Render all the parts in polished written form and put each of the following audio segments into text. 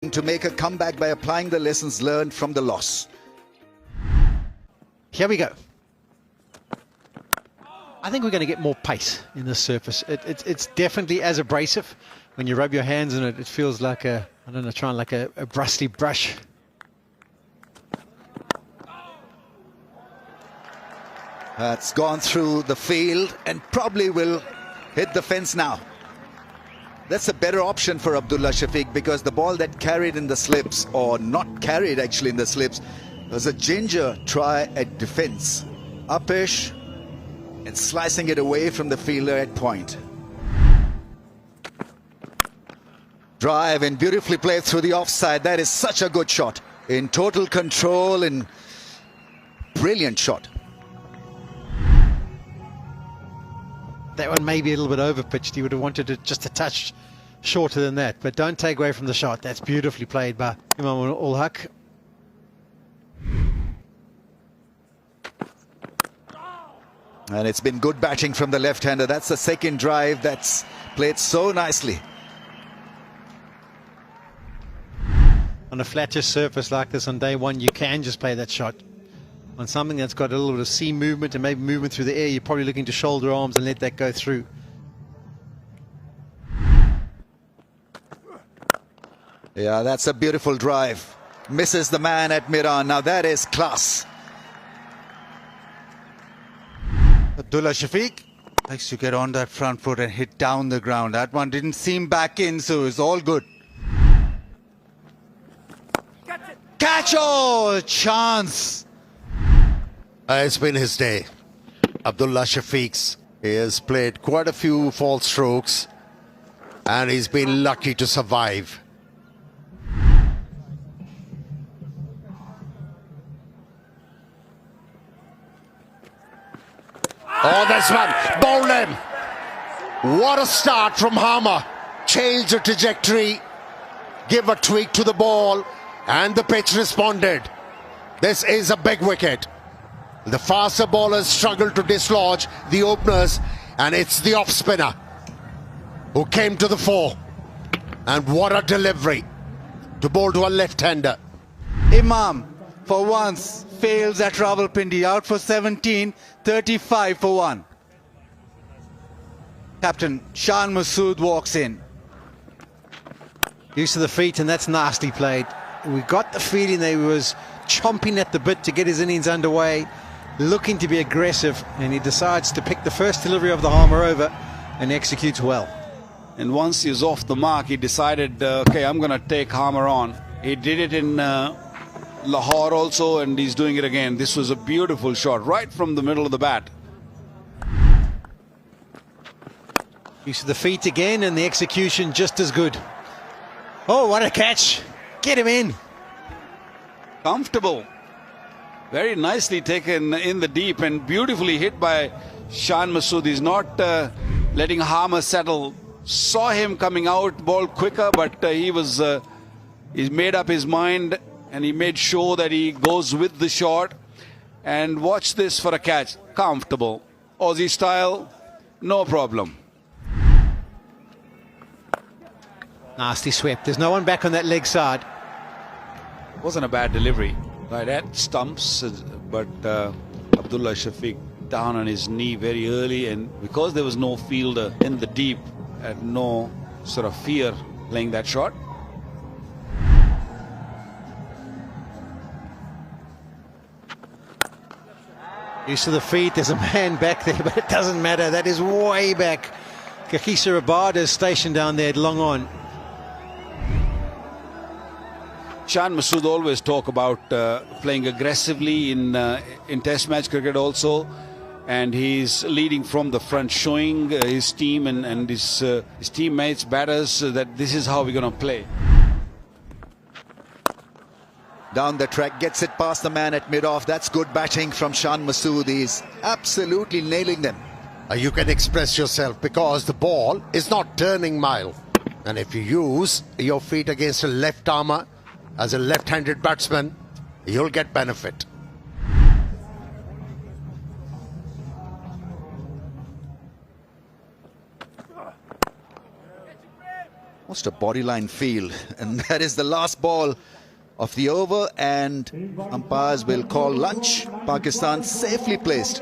to make a comeback by applying the lessons learned from the loss. Here we go. I think we're going to get more pace in this surface. It's definitely as abrasive. When you rub your hands in it, it feels like a, I don't know, trying like a rusty brush. That's gone through the field and probably will hit the fence now. That's a better option for Abdullah Shafiq, because the ball that carried in the slips, or not carried actually in the slips, was a ginger try at defense. Upish and slicing it away from the fielder at point. Drive and beautifully played through the offside. That is such a good shot. In total control and brilliant shot. That one may be a little bit overpitched. He would have wanted it just a touch shorter than that. But don't take away from the shot. That's beautifully played by Imam Ul Haq. And it's been good batting from the left-hander. That's the second drive that's played so nicely. On a flatter surface like this on day one, you can just play that shot. On something that's got a little bit of seam movement and maybe movement through the air, you're probably looking to shoulder arms and let that go through. Yeah, that's a beautiful drive. Misses the man at Miran. Now that is class. Abdullah Shafiq likes to get on that front foot and hit down the ground. That one didn't seam back in, so it's all good. Catch! Oh, chance! It's been his day. Abdullah Shafiq's. He has played quite a few false strokes and he's been lucky to survive. Oh, that's one. Bowl him. What a start from Hammer. Change the trajectory. Give a tweak to the ball. And the pitch responded. This is a big wicket. The faster bowlers struggle to dislodge the openers. And it's the off spinner who came to the fore. And what a delivery to bowl to a left-hander. Imam, for once, fails at Rawalpindi. Out for 17, 35 for 1. Captain Shan Masood walks in. Use of the feet, and that's nicely played. We got the feeling that he was chomping at the bit to get his innings underway, looking to be aggressive, and he decides to pick the first delivery of the Harmer over and executes well. And once he's off the mark, he decided, okay, I'm going to take Harmer on. He did it in Lahore also, and he's doing it again. This was a beautiful shot right from the middle of the bat. Use of the feet again, and the execution just as good. Oh, what a catch. Get him in. Comfortable. Very nicely taken in the deep and beautifully hit by Shan Masood. He's not letting Harmer settle. Saw him coming out, ball quicker, but he's made up his mind and he made sure that he goes with the shot. And watch this for a catch. Comfortable. Aussie style, no problem. Nasty swept. There's no one back on that leg side. Wasn't a bad delivery. Right at stumps, but Abdullah Shafiq down on his knee very early, and because there was no fielder in the deep, had no sort of fear playing that shot. Use of the feet. There's a man back there, but it doesn't matter. That is way back. Kakisa Rabada is stationed down there, long on. Shan Masood always talk about playing aggressively in Test match cricket also, and he's leading from the front, showing his team and his teammates, batters, that this is how we're going to play. Down the track, gets it past the man at mid-off. That's good batting from Shan Masood. He's absolutely nailing them. You can express yourself because the ball is not turning mile. And if you use your feet against a left armour, as a left-handed batsman, you'll get benefit. Almost a bodyline field. And that is the last ball of the over, and umpires will call lunch. Pakistan safely placed.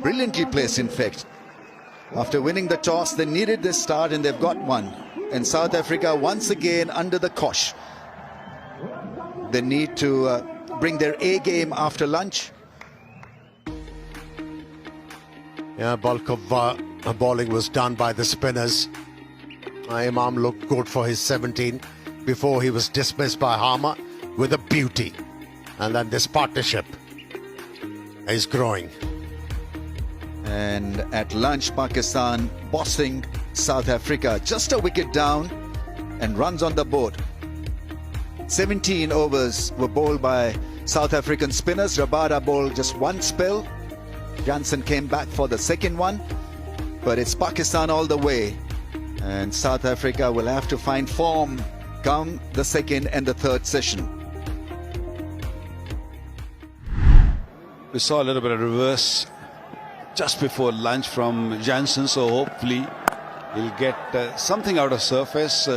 Brilliantly placed, in fact. After winning the toss, they needed this start and they've got one. And South Africa once again under the cosh. They need to bring their A game after lunch. Yeah, bulk of bowling was done by the spinners. Imam looked good for his 17 before he was dismissed by Harmer with a beauty. And then this partnership is growing. And at lunch, Pakistan bossing South Africa. Just a wicket down and runs on the board. 17 overs were bowled by South African spinners. Rabada bowled just one spell. Jansen came back for the second one. But it's Pakistan all the way. And South Africa will have to find form come the second and the third session. We saw a little bit of reverse just before lunch from Jansen, so hopefully he'll get something out of surface.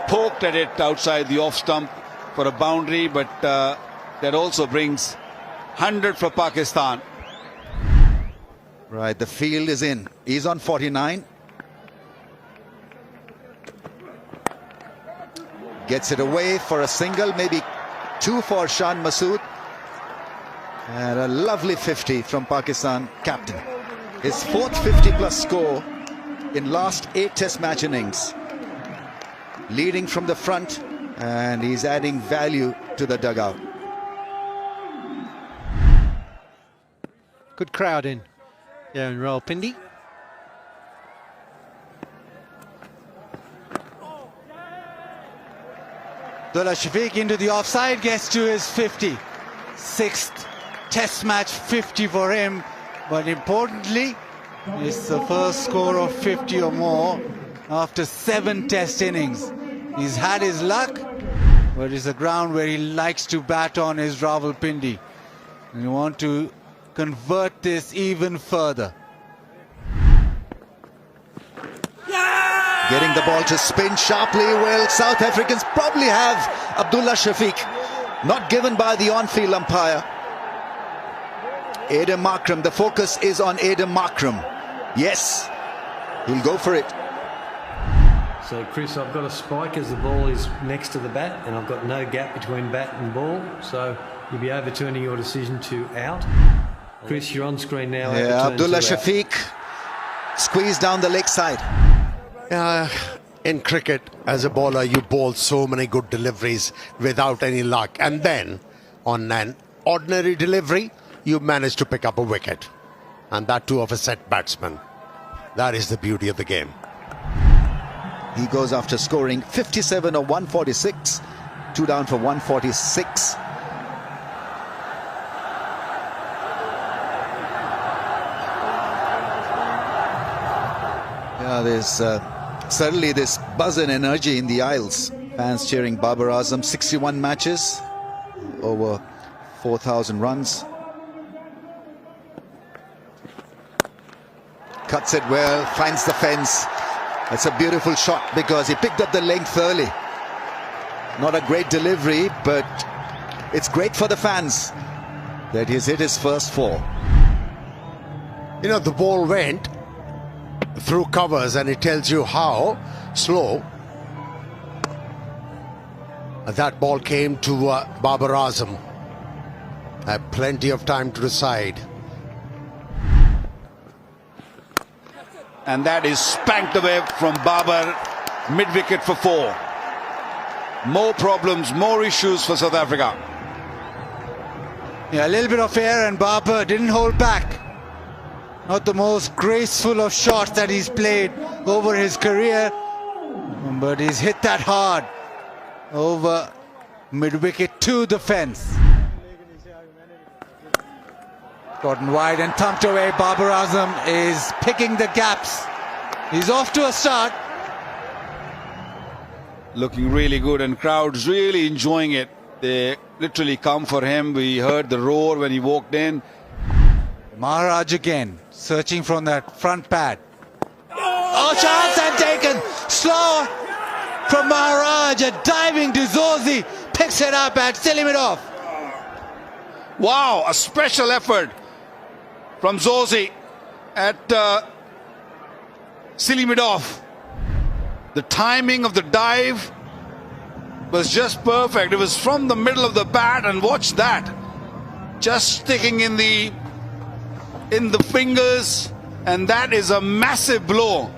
Poked at it outside the off stump for a boundary, but that also brings 100 for Pakistan. Right, the field is in. He's on 49. Gets it away for a single, maybe two for Shan Masood. And a lovely 50 from Pakistan captain. His fourth 50-plus score in last 8 Test match innings. Leading from the front, and he's adding value to the dugout. Good crowd in. Yeah, in Rawalpindi. Abdullah Shafiq into the offside, gets to his 50. Sixth Test match 50 for him. But importantly, it's the first score of 50 or more after 7 Test innings. He's had his luck, but it's a ground where he likes to bat on is Rawalpindi. And you want to convert this even further. Getting the ball to spin sharply. Well, South Africans probably have Abdullah Shafiq. Not given by the on-field umpire. Adam Markram. The focus is on Adam Markram. Yes, he'll go for it. So, Chris, I've got a spike as the ball is next to the bat, and I've got no gap between bat and ball. So, you'll be overturning your decision to out. Chris, you're on screen now. Yeah, Abdullah Shafiq squeezed down the leg side. In cricket, as a bowler, you bowl so many good deliveries without any luck. And then, on an ordinary delivery, you manage to pick up a wicket. And that too of a set batsman. That is the beauty of the game. He goes after scoring 57 or 146. 2 down for 146. Yeah, there's certainly this buzz and energy in the Isles. Fans cheering Babar Azam. 61 matches, over 4,000 runs. Cuts it well, finds the fence. That's a beautiful shot because he picked up the length early. Not a great delivery, but it's great for the fans that he's hit his first 4. You know, the ball went through covers, and it tells you how slow that ball came to Babar Azam. Had plenty of time to decide. And that is spanked away from Babar, mid-wicket for 4. More problems, more issues for South Africa. Yeah, a little bit of air, and Babar didn't hold back. Not the most graceful of shots that he's played over his career, but he's hit that hard over mid-wicket to the fence. Gotten wide and thumped away. Babar Azam is picking the gaps. He's off to a start. Looking really good, and crowds really enjoying it. They literally come for him. We heard the roar when he walked in. Maharaj again, searching from that front pad. Oh, chance and taken. Slow from Maharaj, a diving to Zozi. Picks it up and stealing it off. Wow, a special effort from Zozi at Silimidov. The timing of the dive was just perfect. It was from the middle of the bat, and watch that. Just sticking in the fingers, and that is a massive blow.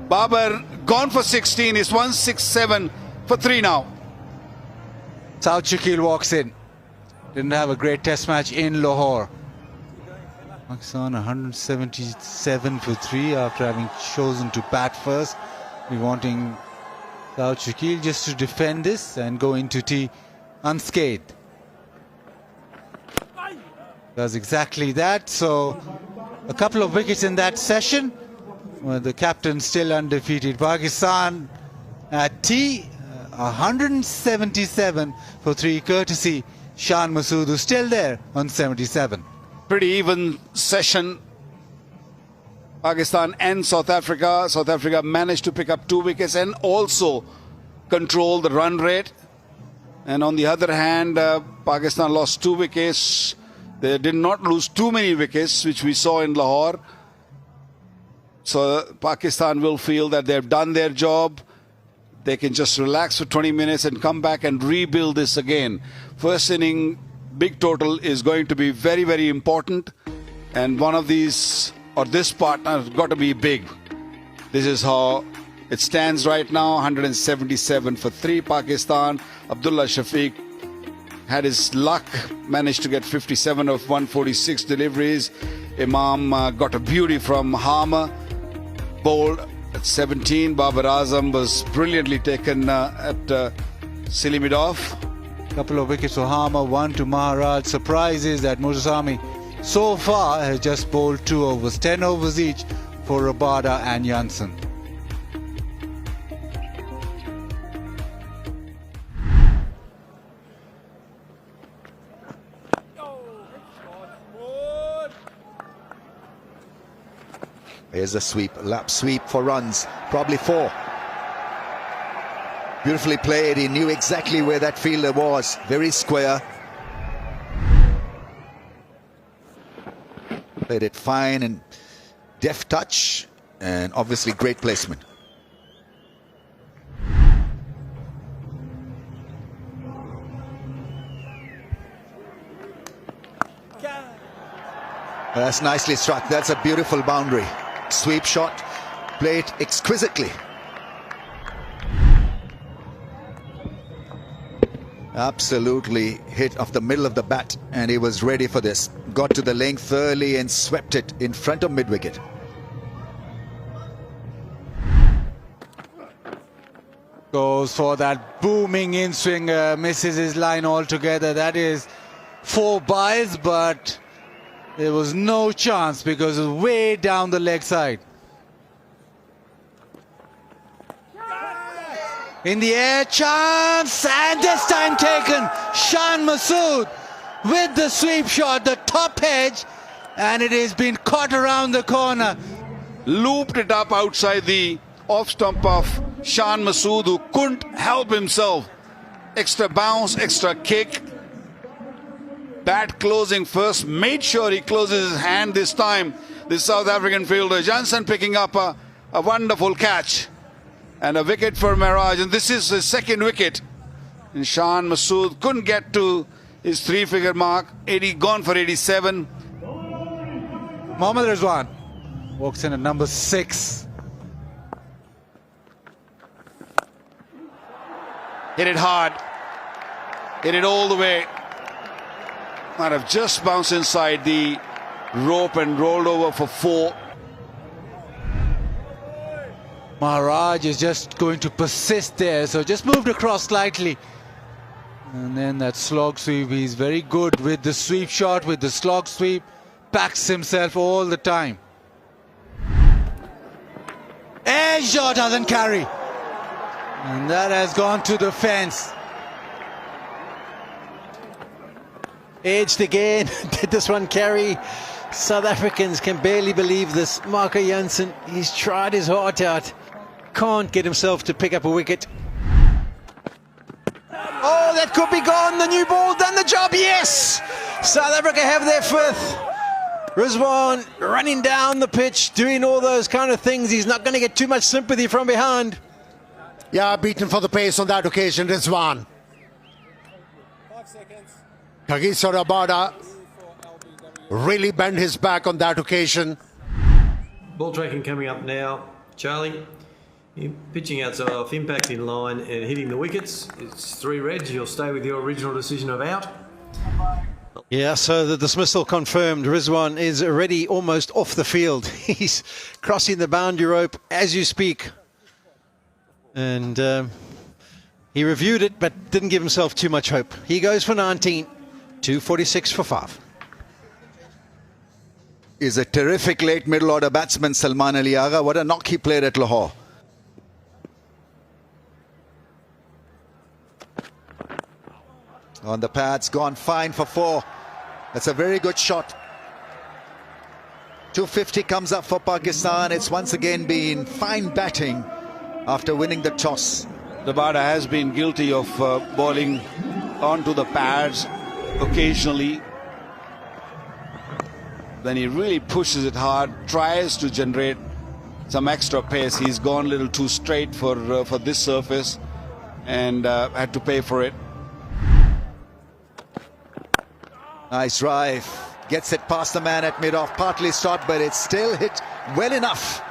Babar gone for 16, is 167 for 3 now. South Shakil walks in. Didn't have a great test match in Lahore. Pakistan 177 for 3 after having chosen to bat first. We're wanting South Shakil just to defend this and go into tea unscathed. Does exactly that. So a couple of wickets in that session. Well, the captain still undefeated. Pakistan at tea 177 for 3, courtesy Shan Masood, who's still there on 77. Pretty even session. Pakistan and South Africa. South Africa managed to pick up 2 wickets and also control the run rate. And on the other hand, Pakistan lost 2 wickets. They did not lose too many wickets, which we saw in Lahore. So Pakistan will feel that they've done their job. They can just relax for 20 minutes and come back and rebuild this again. First inning, big total is going to be very, very important. And one of these, or this partner, has got to be big. This is how it stands right now. 177 for 3, Pakistan. Abdullah Shafiq had his luck, managed to get 57 of 146 deliveries. Imam got a beauty from Harmer, bowled at 17. Babar Azam was brilliantly taken at Silimidov. Couple of wickets for Harmer, 1 to Maharaj. Surprise is that Muzasami so far has just bowled 2 overs, 10 overs each for Rabada and Janssen. Here's a sweep, lap sweep for runs, probably 4. Beautifully played. He knew exactly where that fielder was. Very square. Played it fine and deft touch, and obviously great placement. That's nicely struck. That's a beautiful boundary. Sweep shot, played exquisitely. Absolutely hit off the middle of the bat, and he was ready for this. Got to the length early and swept it in front of mid-wicket. Goes for that booming in-swing, misses his line altogether. That is 4 byes, but there was no chance because it was way down the leg side. In the air, chance, and this time taken. Shan Masood with the sweep shot, the top edge, and it has been caught around the corner. Looped it up outside the off stump of Shan Masood, who couldn't help himself. Extra bounce, extra kick. Bat closing first, made sure he closes his hand this time. This South African fielder, Janssen, picking up a wonderful catch. And a wicket for Maharaj, and this is his 2nd wicket. And Shan Masood couldn't get to his 3-figure mark. 80 gone for 87. Mohammad Rizwan walks in at number 6. Hit it hard. Hit it all the way. Might have just bounced inside the rope and rolled over for 4. Maharaj is just going to persist there, so just moved across slightly. And then that slog sweep, he's very good with the sweep shot, with the slog sweep, backs himself all the time. Edge shot doesn't carry. And that has gone to the fence. Edged again. Did this one carry? South Africans can barely believe this. Marco Jansen, he's tried his heart out. Can't get himself to pick up a wicket. Oh, that could be gone. The new ball done the job. Yes! South Africa have their fifth. Rizwan running down the pitch, doing all those kind of things. He's not going to get too much sympathy from behind. Yeah, beaten for the pace on that occasion, Rizwan. 5 seconds. Kagiso Rabada really bent his back on that occasion. Ball tracking coming up now. Charlie, pitching outside off, impact in line and hitting the wickets. It's 3 reds. You'll stay with your original decision of out. Yeah, so the dismissal confirmed. Rizwan is already almost off the field. He's crossing the boundary rope as you speak. And he reviewed it, but didn't give himself too much hope. He goes for 19, 246 for 5. Is a terrific late middle order batsman, Salman Ali Agha. What a knock he played at Lahore. On the pads, gone fine for 4. That's a very good shot. 250 comes up for Pakistan. It's once again been fine batting after winning the toss. Rabada has been guilty of bowling onto the pads occasionally. Then he really pushes it hard, tries to generate some extra pace. He's gone a little too straight for this surface and had to pay for it. Nice drive. Gets it past the man at mid-off. Partly stopped, but it's still hit well enough.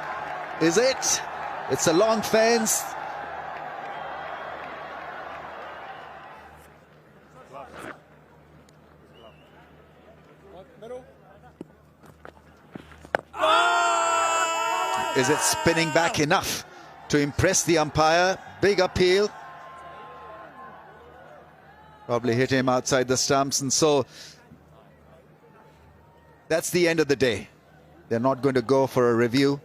Is it? It's a long fence. Is it spinning back enough to impress the umpire? Big appeal. Probably hit him outside the stumps, and so that's the end of the day. They're not going to go for a review.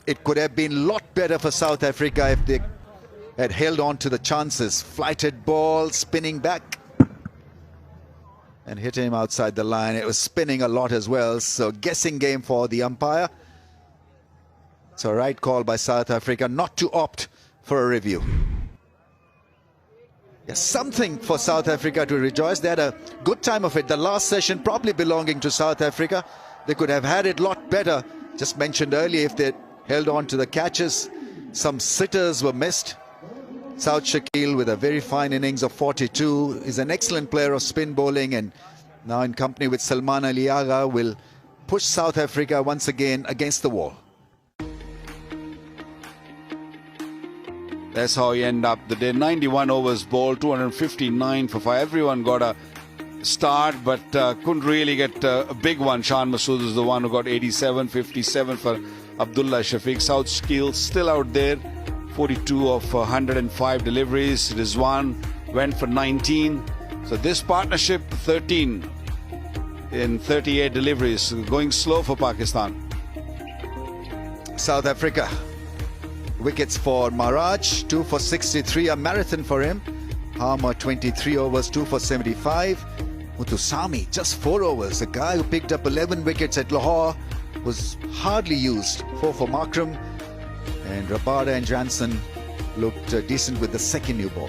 It could have been a lot better for South Africa if they had held on to the chances. Flighted ball, spinning back, and hit him outside the line. It was spinning a lot as well, so guessing game for the umpire. It's a right call by South Africa not to opt for a review. Yes, something for South Africa to rejoice. They had a good time of it. The last session probably belonging to South Africa. They could have had it a lot better. Just mentioned earlier, if they held on to the catches. Some sitters were missed. South Shakil with a very fine innings of 42 is an excellent player of spin bowling, and now in company with Salman Ali Agha will push South Africa once again against the wall. That's how he ended up the day. 91 overs bowled, 259 for 5. Everyone got a start, but couldn't really get a big one. Shan Masood is the one who got 87, 57 for Abdullah Shafiq. South Skill still out there, 42 of 105 deliveries. Rizwan went for 19. So this partnership, 13 in 38 deliveries. Going slow for Pakistan. South Africa. Wickets for Maharaj, 2 for 63, a marathon for him. Harmer, 23 overs, 2 for 75. Muthusamy, just 4 overs. A guy who picked up 11 wickets at Lahore was hardly used. 4 for Markram. And Rabada and Jansen looked decent with the second new ball.